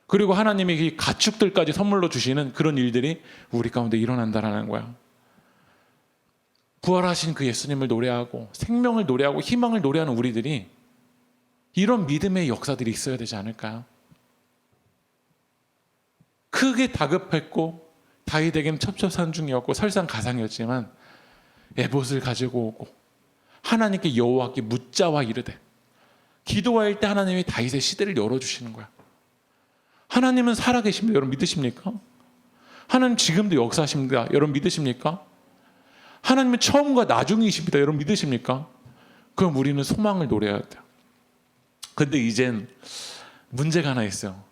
그리고 하나님이 이 가축들까지 선물로 주시는 그런 일들이 우리 가운데 일어난다라는 거야. 부활하신 그 예수님을 노래하고 생명을 노래하고 희망을 노래하는 우리들이 이런 믿음의 역사들이 있어야 되지 않을까요? 크게 다급했고 다윗에겐 첩첩산중이었고 설상가상이었지만 에봇을 가지고 오고 하나님께 여호와께 묻자와 이르되 기도할 때 하나님이 다윗의 시대를 열어주시는 거야. 하나님은 살아계십니다. 여러분 믿으십니까? 하나님 지금도 역사하십니다. 여러분 믿으십니까? 하나님은 처음과 나중이십니다. 여러분 믿으십니까? 그럼 우리는 소망을 노래해야 돼요. 근데 이젠 문제가 하나 있어요.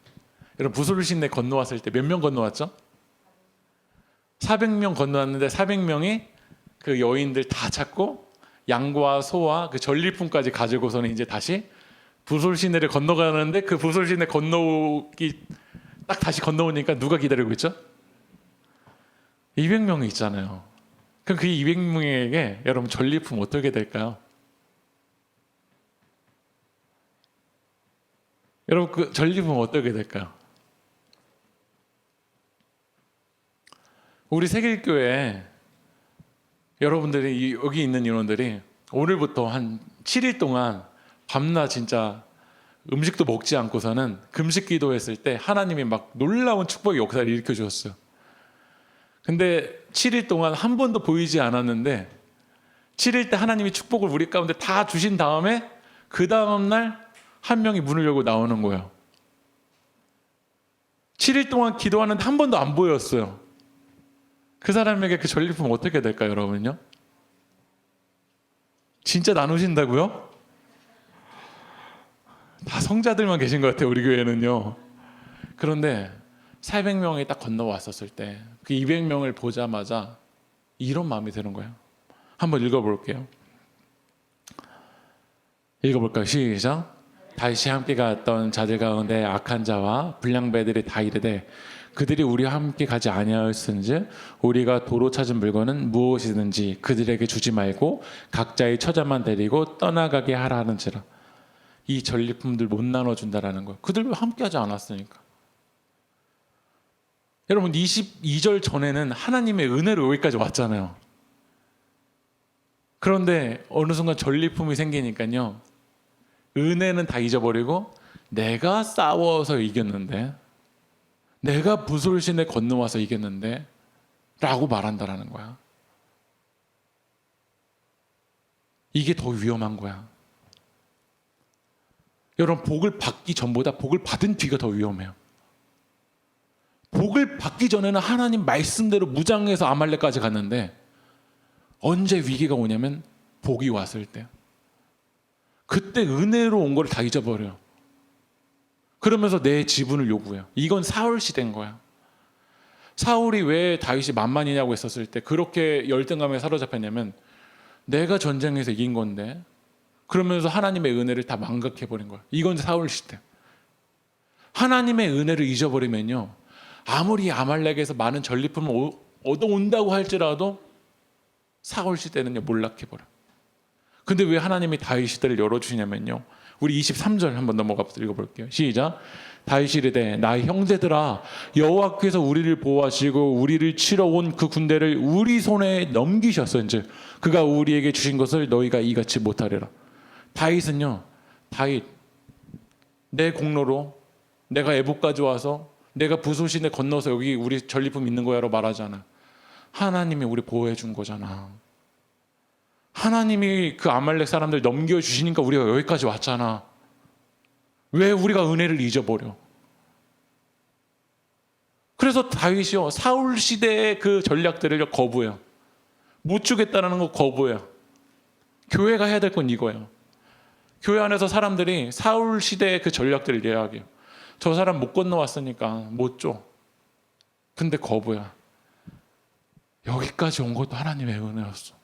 여러분 부솔신내 건너왔을 때 몇 명 건너왔죠? 400명 건너왔는데 400명이 그 여인들 다 찾고 양과 소와 그 전리품까지 가지고서는 이제 다시 부솔시내를 건너가는데 그 부솔시내 건너오기 딱 다시 건너오니까 누가 기다리고 있죠? 200명이 있잖아요. 그럼 그 200명에게 여러분 전리품 어떻게 될까요? 여러분 그 전리품 어떻게 될까요? 우리 세길교회 여러분들이 여기 있는 인원들이 오늘부터 한 7일 동안 밤낮 진짜 음식도 먹지 않고서는 금식 기도했을 때 하나님이 막 놀라운 축복의 역사를 일으켜 주셨어요. 근데 7일 동안 한 번도 보이지 않았는데 7일 때 하나님이 축복을 우리 가운데 다 주신 다음에 그 다음날 한 명이 문을 열고 나오는 거예요. 7일 동안 기도하는데 한 번도 안 보였어요. 그 사람에게 그 전리품 어떻게 될까요, 여러분요? 진짜 나누신다고요? 다 성자들만 계신 것 같아요, 우리 교회는요. 그런데 400명이 딱 건너왔었을 때 그 200명을 보자마자 이런 마음이 드는 거예요. 한번 읽어볼게요. 읽어볼까요? 시작. 다시 함께 갔던 자들 가운데 악한 자와 불량배들이 다 이르되 그들이 우리와 함께 가지 아니하였은즉 우리가 도로 찾은 물건은 무엇이든지 그들에게 주지 말고 각자의 처자만 데리고 떠나가게 하라 하는지라. 이 전리품들 못 나눠준다라는 거예요. 그들과 함께 하지 않았으니까. 여러분 22절 전에는 하나님의 은혜로 여기까지 왔잖아요. 그런데 어느 순간 전리품이 생기니까요. 은혜는 다 잊어버리고 내가 싸워서 이겼는데 내가 부솔신에 건너와서 이겼는데 라고 말한다라는 거야. 이게 더 위험한 거야. 여러분 복을 받기 전보다 복을 받은 뒤가 더 위험해요. 복을 받기 전에는 하나님 말씀대로 무장해서 아말렉까지 갔는데 언제 위기가 오냐면 복이 왔을 때 그때 은혜로 온 걸 다 잊어버려요. 그러면서 내 지분을 요구해요. 이건 사울 시대인 거야. 사울이 왜 다윗이 만만이냐고 했었을 때 그렇게 열등감에 사로잡혔냐면 내가 전쟁에서 이긴 건데 그러면서 하나님의 은혜를 다 망각해버린 거야. 이건 사울 시대. 하나님의 은혜를 잊어버리면요 아무리 아말렉에서 많은 전리품을 얻어온다고 할지라도 사울 시대는요 몰락해버려. 근데 왜 하나님이 다윗 시대를 열어주시냐면요 우리 23절 한번 넘어가 읽어볼게요. 시작. 다윗이 이르되 나의 형제들아 여호와께서 우리를 보호하시고 우리를 치러 온 그 군대를 우리 손에 넘기셨은즉 그가 우리에게 주신 것을 너희가 이같이 못하리라. 다윗은요, 다윗 내 공로로 내가 애복까지 와서 내가 부소신에 건너서 여기 우리 전리품 있는 거야로 말하잖아. 하나님이 우리 보호해 준 거잖아. 하나님이 그 아말렉 사람들 넘겨주시니까 우리가 여기까지 왔잖아. 왜 우리가 은혜를 잊어버려? 그래서 다윗이요, 사울 시대의 그 전략들을 거부해요. 못 주겠다는 거 거부해요. 교회가 해야 될 건 이거예요. 교회 안에서 사람들이 사울 시대의 그 전략들을 이야기해요. 저 사람 못 건너왔으니까 못 줘. 근데 거부야. 여기까지 온 것도 하나님의 은혜였어.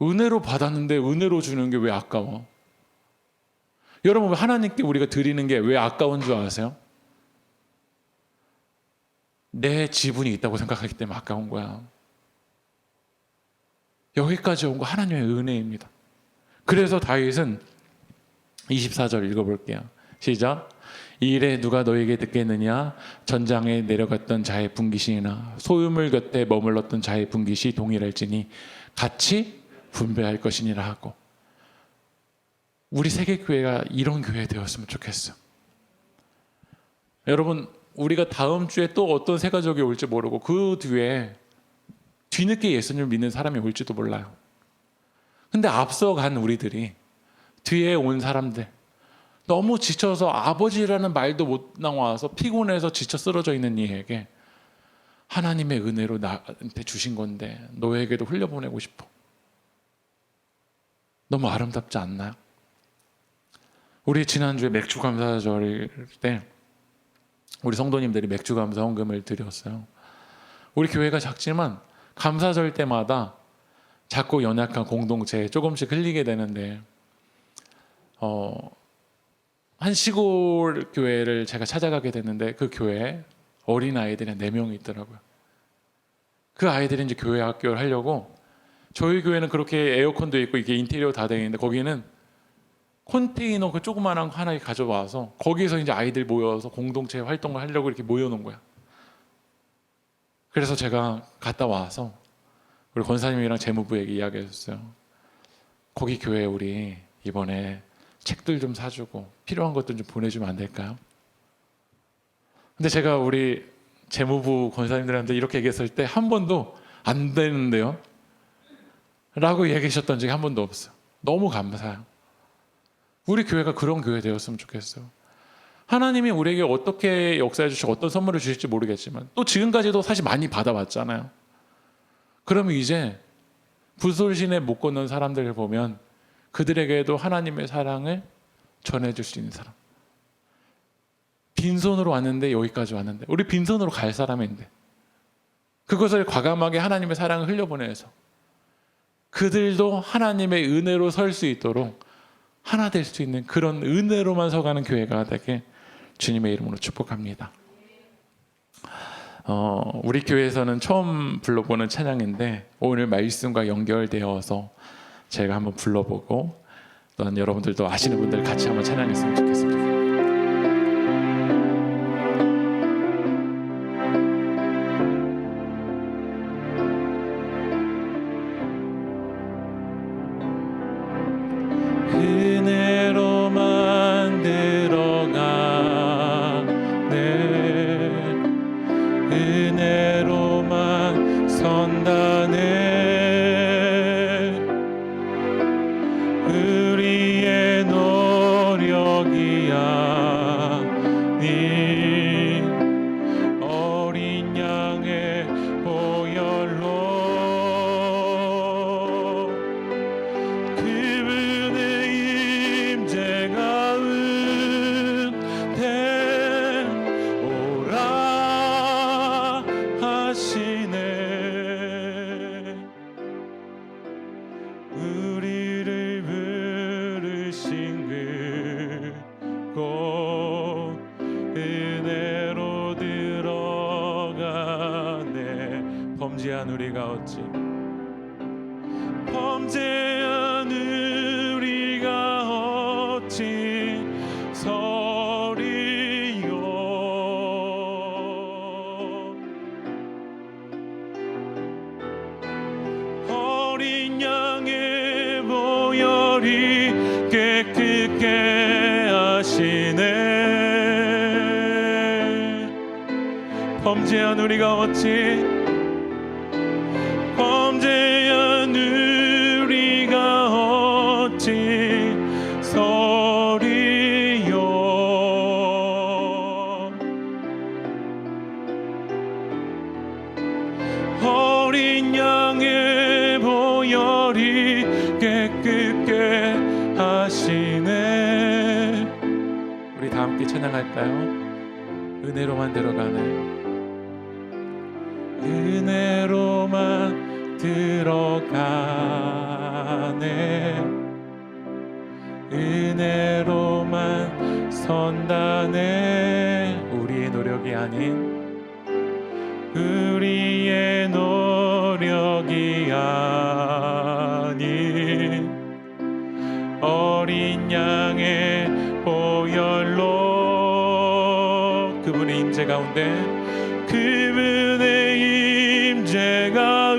은혜로 받았는데 은혜로 주는 게 왜 아까워? 여러분, 하나님께 우리가 드리는 게 왜 아까운 줄 아세요? 내 지분이 있다고 생각하기 때문에 아까운 거야. 여기까지 온 거 하나님의 은혜입니다. 그래서 다윗은 24절 읽어볼게요. 시작. 이 일에 누가 너에게 듣겠느냐? 전장에 내려갔던 자의 분깃이나 소유물 곁에 머물렀던 자의 분깃이 동일할지니 같이 분배할 것이니라 하고. 우리 세계교회가 이런 교회 되었으면 좋겠어요. 여러분, 우리가 다음 주에 또 어떤 새 가족이 올지 모르고 그 뒤에 뒤늦게 예수님을 믿는 사람이 올지도 몰라요. 근데 앞서간 우리들이 뒤에 온 사람들, 너무 지쳐서 아버지라는 말도 못 나와서 피곤해서 지쳐 쓰러져 있는 이에게 하나님의 은혜로 나한테 주신 건데 너에게도 흘려보내고 싶어. 너무 아름답지 않나요? 우리 지난주에 맥주 감사절 때 우리 성도님들이 맥주 감사 헌금을 드렸어요. 우리 교회가 작지만 감사절 때마다 작고 연약한 공동체에 조금씩 흘리게 되는데 한 시골 교회를 제가 찾아가게 됐는데 그 교회에 어린 아이들이 4명이 있더라고요. 그 아이들이 이제 교회 학교를 하려고, 저희 교회는 그렇게 에어컨도 있고 이게 인테리어 다 되어 있는데 거기는 컨테이너 그 조그만한 거 하나 가져와서 거기서 이제 아이들 모여서 공동체 활동을 하려고 이렇게 모여놓은 거야. 그래서 제가 갔다 와서 우리 권사님이랑 재무부에게 이야기했어요. 거기 교회에 우리 이번에 책들 좀 사주고 필요한 것들 좀 보내주면 안 될까요? 근데 제가 우리 재무부 권사님들한테 이렇게 얘기했을 때 한 번도 안 되는데요 라고 얘기하셨던 적이 한 번도 없어요. 너무 감사해요. 우리 교회가 그런 교회 되었으면 좋겠어요. 하나님이 우리에게 어떻게 역사해 주시고 어떤 선물을 주실지 모르겠지만 또 지금까지도 사실 많이 받아왔잖아요. 그러면 이제 부솔신에 못 걷는 사람들을 보면 그들에게도 하나님의 사랑을 전해줄 수 있는 사람. 빈손으로 왔는데 여기까지 왔는데 우리 빈손으로 갈 사람인데 그것을 과감하게 하나님의 사랑을 흘려보내서 그들도 하나님의 은혜로 설 수 있도록 하나 될 수 있는 그런 은혜로만 서가는 교회가 되게 주님의 이름으로 축복합니다. 우리 교회에서는 처음 불러보는 찬양인데 오늘 말씀과 연결되어서 제가 한번 불러보고 또한 여러분들도 아시는 분들 같이 한번 찬양했으면 좋겠습니다. 은혜로만 들어가네 은혜로만 선다네 우리의 노력이 아닌 어린 양의 보혈로 그분의 임재가 은혜 오라 하시네 우리를 부르신 그곳 은혜로 들어가네 범죄한 우리가 어찌 범죄한 우리가 어찌 보혈이 깨끗게 하시네. 범죄한 우리가 어찌 범죄한 우리가 어찌 서리요. 어린 양의 보혈이 깨끗게 하시네. 우리 다 함께 찬양할까요? 은혜로만 들어가네. 은혜로만 들어가네. 은혜로만 선다네. 우리의 노력이 아닌, 우리의 노력이 아닌 어린 양의 보혈로 그분의 임재 가운데, 그분의 임재 가운데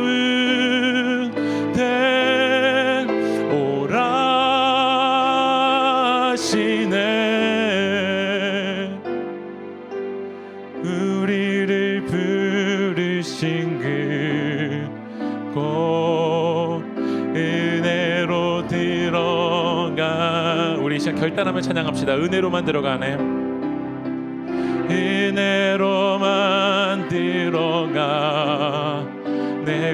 오라 하시네. 우리를 부르신 그곳 은혜로 들어가. 우리 시간 결단하며 찬양합시다. 은혜로만 들어가네. 은혜로만 들어가. 내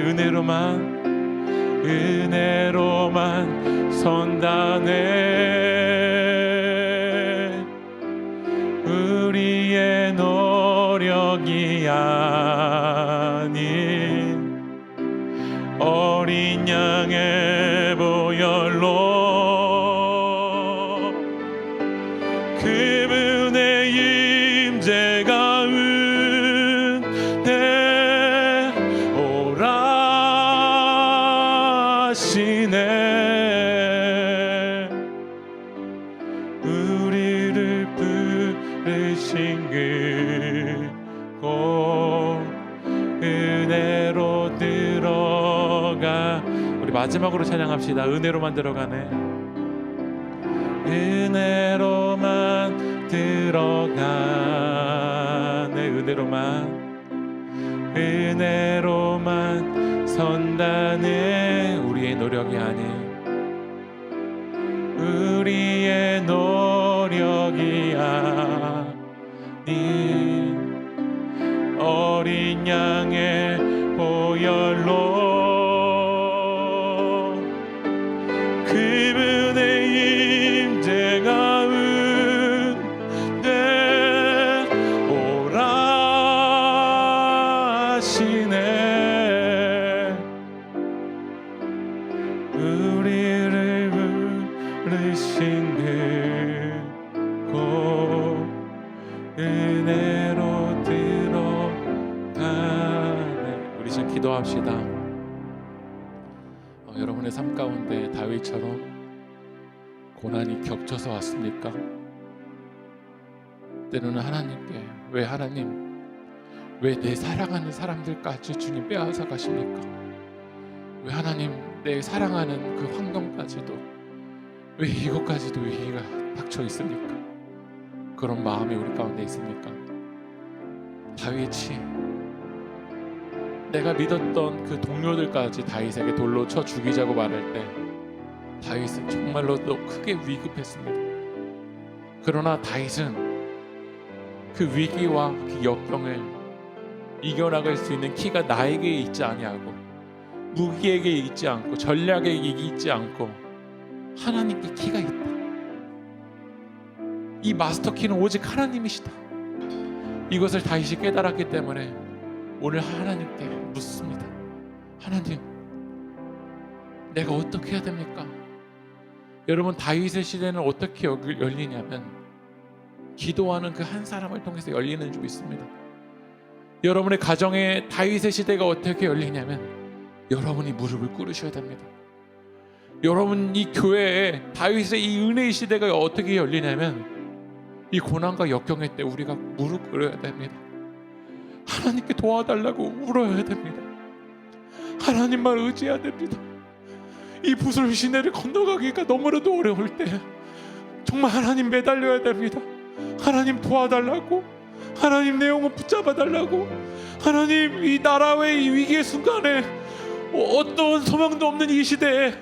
은혜로만 선다네. 우리의 노력이 아닌 어린 양의 보혈로 그분의 임재 가운데 오라 하시네. 우리를 부르신 그곳 은혜로 들어가. 우리 마지막으로 찬양합시다. 은혜로만 들어가네. 은혜로만 들어가네. 은혜로만 선다네. 우리의 노력이 아닌, 우리의 노력이 아닌 어린 양의 보혈로 그분의 임재 가운데 오라 하시네. 우리를 부르신 그곳 은혜로 들어가네. 우리 지금 기도합시다. 여러분의 삶 가운데 다윗처럼 고난이 겹쳐서 왔습니까? 때로는 하나님께 왜 내 사랑하는 사람들까지 주님 빼앗아 가십니까? 왜 하나님 내 사랑하는 그 환경까지도, 왜 이것까지도 위기가 닥쳐 있습니까? 그런 마음이 우리 가운데 있습니까? 다윗이 내가 믿었던 그 동료들까지 다윗에게 돌로 쳐 죽이자고 말할 때 다윗은 정말로 또 크게 위급했습니다. 그러나 다윗은 그 위기와 그 역경을 이겨나갈 수 있는 키가 나에게 있지 아니하고, 무기에게 있지 않고, 전략에게 있지 않고 하나님께 키가 있다. 이 마스터 키는 오직 하나님이시다. 이것을 다윗이 깨달았기 때문에 오늘 하나님께 묻습니다. 하나님, 내가 어떻게 해야 됩니까? 여러분, 다윗의 시대는 어떻게 열리냐면 기도하는 그 한 사람을 통해서 열리는 줄 믿습니다. 여러분의 가정에 다윗의 시대가 어떻게 열리냐면 여러분이 무릎을 꿇으셔야 됩니다. 여러분, 이 교회에 다윗의 이 은혜의 시대가 어떻게 열리냐면 이 고난과 역경의 때 우리가 무릎 꿇어야 됩니다. 하나님께 도와달라고 울어야 됩니다. 하나님만 의지해야 됩니다. 이 부설 시내를 건너가기가 너무나도 어려울 때 정말 하나님 매달려야 됩니다. 하나님 도와달라고, 하나님 내 영혼 붙잡아달라고, 하나님 이 나라의 이 위기의 순간에 어떤 소망도 없는 이 시대에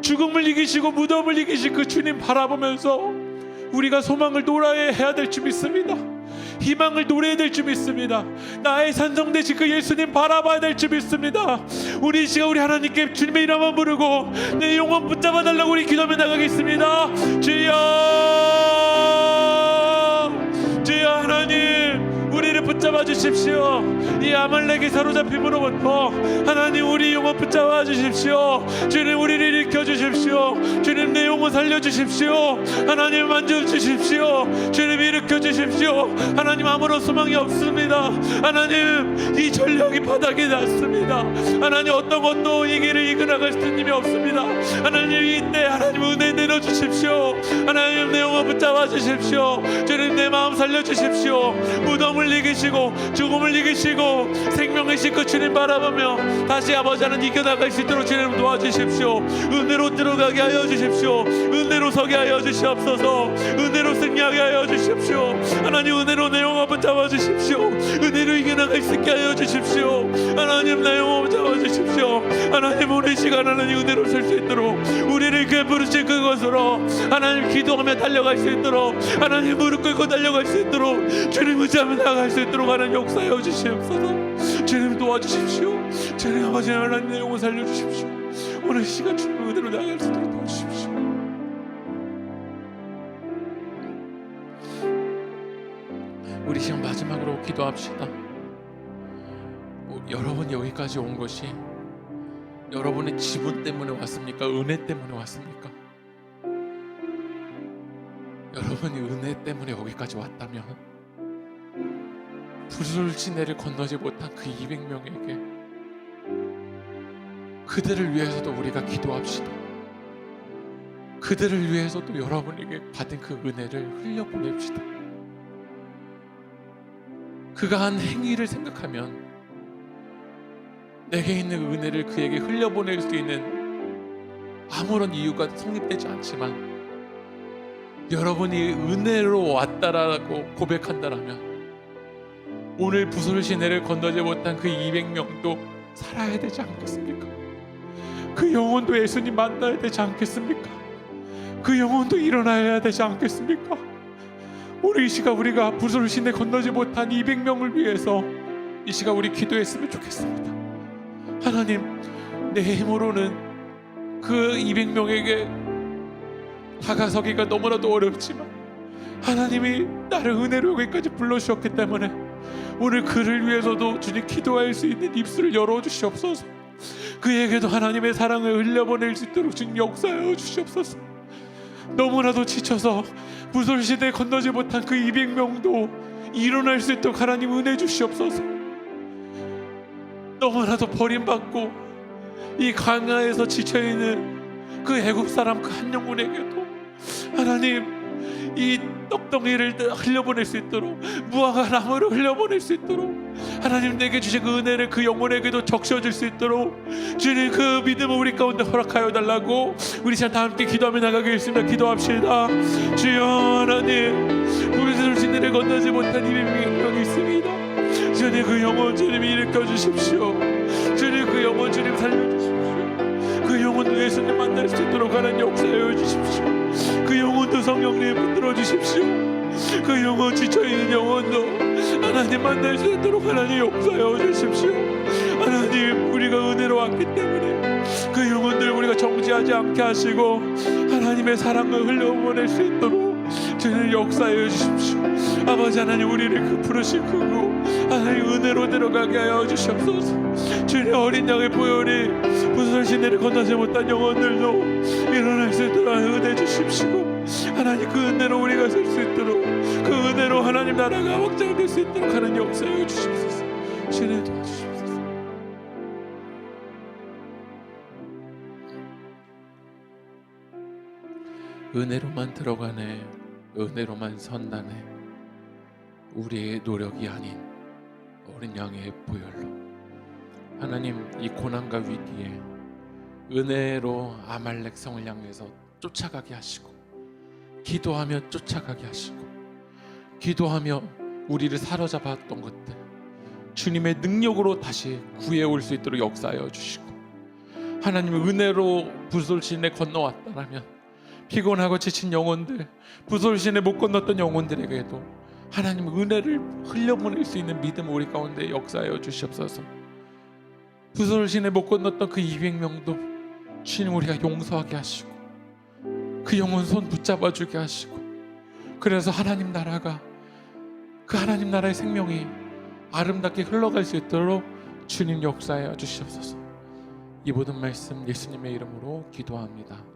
죽음을 이기시고 무덤을 이기신 그 주님 바라보면서 우리가 소망을 노래해야 될 줄 믿습니다. 희망을 노래해야 될 줄 믿습니다. 나의 산성 되신 그 예수님 바라봐야 될 줄 믿습니다. 우리 이 시간 우리 하나님께 주님의 이름만 부르고 내 영혼 붙잡아 달라고 우리 기도하며 나가겠습니다. 주여, 주여 하나님 우리를 붙잡아 주십시오. 이 아말렉의 사로잡힘으로부터 하나님 우리 영혼 붙잡아 주십시오. 주님 우리를 일으켜 주십시오. 주님 내 영혼 살려 주십시오. 하나님 만져 주십시오. 주님 일으켜 주십시오. 하나님 아무런 소망이 없습니다. 하나님 이 전력이 바닥에 났습니다. 하나님 어떤 것도 이 길을 이겨나갈 수 있는 힘이 없습니다. 하나님 이때 하나님 은혜 내려 주십시오. 하나님 내 영혼 붙잡아 주십시오. 주님 내 마음 살려 주십시오. 무덤을 이기시고 죽음을 이기시고 생명의 그 주님 바라보며 다시 아버지 하나님 이겨나갈 수 있도록 주님 도와주십시오. 은혜로 들어가게 하여 주십시오. 은혜로 서게 하여 주시옵소서. 은혜로 승리하게 하여 주십시오. 하나님 은혜로 내 영혼 붙잡아 주십시오. 은혜로 이겨나갈 수 있게 하여 주십시오. 하나님 내 영혼 붙잡아 주십시오. 하나님 오늘 시간 하나님 은혜로 설 수 있도록 우리를 그 부르신 그것으로 하나님 기도하며 달려갈 수 있도록 하나님 무릎 꿇고 달려갈 수 있도록 주님 의지하며 나아갈 수 있도록 하는 역사여 주시옵소서. 주님 도와주십시오. 주님 아버지 하나님 내 영혼 살려주십시오. 오늘 시간 주님 은혜로 나아갈 수 있도록 도와주십시오. 우리 시간 마지막으로 기도합시다. 여러분 여기까지 온 것이 여러분의 지분 때문에 왔습니까? 은혜 때문에 왔습니까? 여러분이 은혜 때문에 여기까지 왔다면 부술시내를 건너지 못한 그 200명에게 그들을 위해서도 우리가 기도합시다. 그들을 위해서도 여러분에게 받은 그 은혜를 흘려보냅시다. 그가 한 행위를 생각하면 내게 있는 은혜를 그에게 흘려보낼 수 있는 아무런 이유가 성립되지 않지만 여러분이 은혜로 왔다라고 고백한다라면 오늘 부술시내를 건너지 못한 그 200명도 살아야 되지 않겠습니까? 그 영혼도 예수님 만나야 되지 않겠습니까? 그 영혼도 일어나야 되지 않겠습니까? 오늘 이 시간 우리가 부술시내 건너지 못한 200명을 위해서 이 시간 우리 기도했으면 좋겠습니다. 하나님 내 힘으로는 그 200명에게 다가서기가 너무나도 어렵지만 하나님이 나를 은혜로 여기까지 불러주셨기 때문에 오늘 그를 위해서도 주님 기도할 수 있는 입술을 열어주시옵소서. 그에게도 하나님의 사랑을 흘려보낼 수 있도록 주님 역사하여 주시옵소서. 너무나도 지쳐서 부설시대에 건너지 못한 그 200명도 일어날 수 있도록 하나님 은혜 주시옵소서. 너무나도 버림받고 이 광야에서 지쳐있는 그 애굽 사람 그 한 영혼에게도 하나님 이 떡덩이를 흘려보낼 수 있도록 무화과 나무를 흘려보낼 수 있도록 하나님 내게 주신 그 은혜를 그 영혼에게도 적셔질 수 있도록 주님 그 믿음을 우리 가운데 허락하여 달라고 우리 다 함께 기도하며 나가겠습니다. 기도합시다. 주여 하나님 우리 자신들을 건너지 못한 200명이 있습니다. 주님 그 영혼 주님 일으켜 주십시오. 주님 그 영혼 주님 살려주십시오. 그 영혼도 예수님 만날 수 있도록 하는 역사여 주십시오. 그 영혼도 성령님 붙들어 주십시오. 그 영혼 지쳐있는 영혼도 하나님 만날 수 있도록 하나님 역사여 주십시오. 하나님 우리가 은혜로 왔기 때문에 그 영혼들 우리가 정지하지 않게 하시고 하나님의 사랑을 흘려보낼 수 있도록 주님 역사해 주십시오. 아버지 하나님 우리를 그 부르신 그고 하나님 은혜로 들어가게 하여 주시옵소서. 주님 어린 양의 보혈이 부설시내를 건너지 못한 영혼들도 일어날 수 있도록 은혜 주십시오. 하나님 그 은혜로 우리가 설 수 있도록 그 은혜로 하나님 나라가 확장될 수 있도록 하는 역사해 주시옵소서. 주님 도와주시옵소서. 은혜로만 들어가네, 은혜로만 선다네. 우리의 노력이 아닌 어린 양의 보혈로 하나님 이 고난과 위기에 은혜로 아말렉 성을 향해서 쫓아가게 하시고, 기도하며 쫓아가게 하시고, 기도하며 우리를 사로잡았던 것들 주님의 능력으로 다시 구해올 수 있도록 역사하여 주시고, 하나님의 은혜로 부솔신에 건너왔다라면 피곤하고 지친 영혼들, 부솔신에 못 건넜던 영혼들에게도 하나님 은혜를 흘려보낼 수 있는 믿음 우리 가운데 역사하여 주시옵소서. 부솔신에 못 건넜던 그 200명도 주님 우리가 용서하게 하시고, 그 영혼 손 붙잡아 주게 하시고, 그래서 하나님 나라가, 그 하나님 나라의 생명이 아름답게 흘러갈 수 있도록 주님 역사하여 주시옵소서. 이 모든 말씀 예수님의 이름으로 기도합니다.